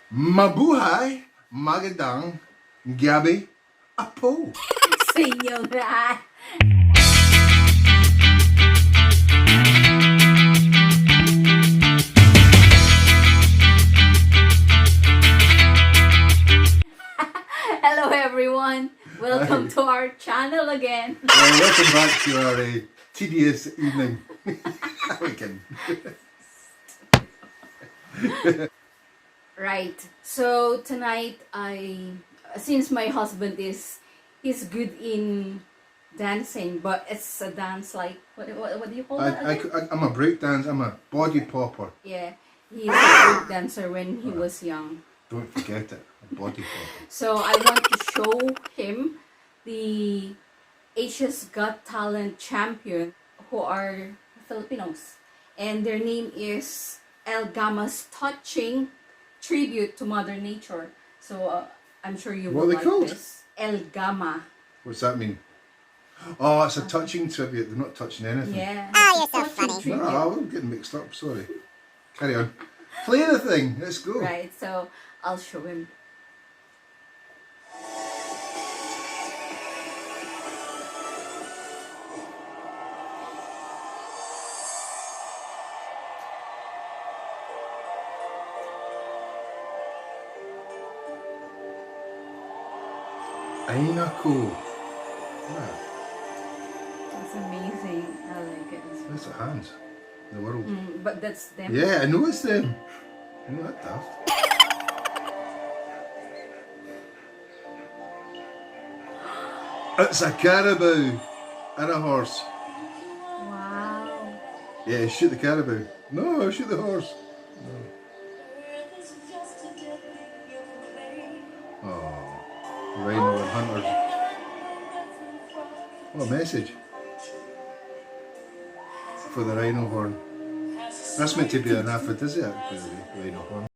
Mabuhay, magandang gabi, apo. Sa inyong lahat. Hello everyone! Welcome to our channel again. Welcome back to our tedious evening weekend. Right. So tonight since my husband he's good in dancing, but it's a dance like what do you call that again? I'm a break dance, I'm a body popper. Yeah, he's a break dancer when he was young. Don't forget it, a body popper. So I want to show him the Asia's Got Talent champion who are Filipinos, and their name is El Gama's touching tribute to Mother Nature. So I'm sure you will What are they like called? this. El Gama. What's that mean? Oh, it's a touching tribute, they're not touching anything. Yeah. Oh, you're so funny. Tribute. No, I'm getting mixed up, sorry. Carry on. Play the thing, let's go. Right, so I'll show him. Ay nako. Yeah, It's amazing. I like it. that's the hands in the world. But that's them. Yeah, I know it's them. I know that daft. It's a caribou and a horse. Wow. Yeah, shoot the caribou. No, shoot the horse. No. Oh, rhino and hunters. What a message for the rhino horn. That's meant to be an aphrodisiac for the rhino horn.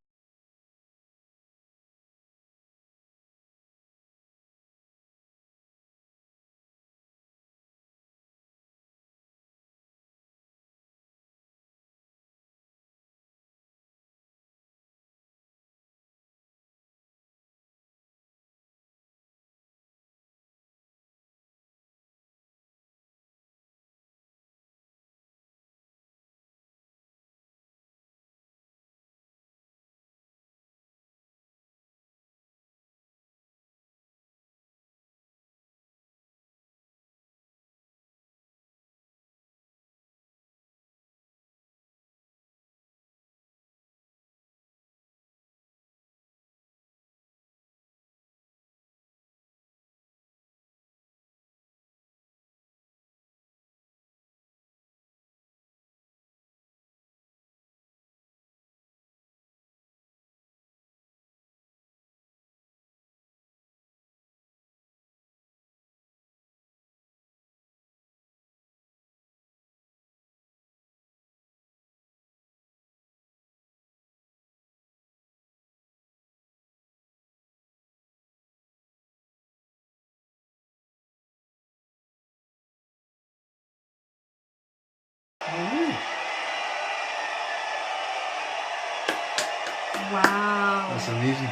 Wow. That's amazing.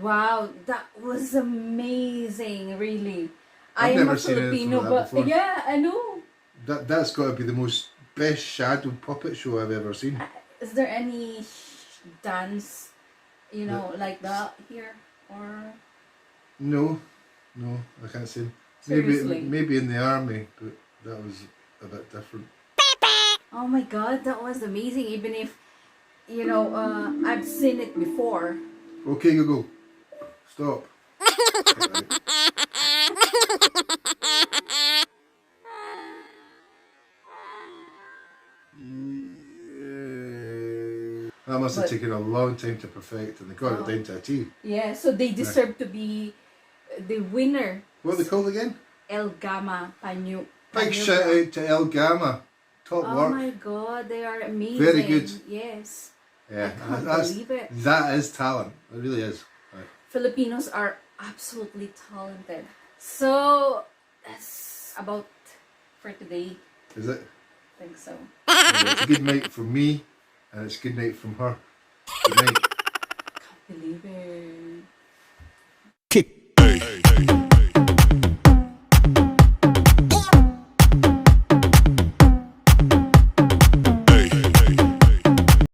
Wow, that was amazing, really. I've I am never a seen anything Filipino, like that but before. yeah, I know. That's got to be the most best shadowed puppet show I've ever seen. Is there any dance, like that here? Or No, I can't say. Seriously? Maybe in the army, but that was a bit different. oh my god, that was amazing. Even if I've seen it before. Okay, Google, stop. Right. That must have taken a long time to perfect, and they got it down to a T. Yeah, so they deserve to be the winner. What are they called again? El Gama Panyu. Big shout out to El Gama. Top Oh work. my god, they are amazing. Very good. Yes. Yeah, I can't believe it. That is talent. It really is. Right. Filipinos are absolutely talented. So that's about for today. Is it? think so. Well, it's a good night from me, and it's a good night from her. Good night. Believe it.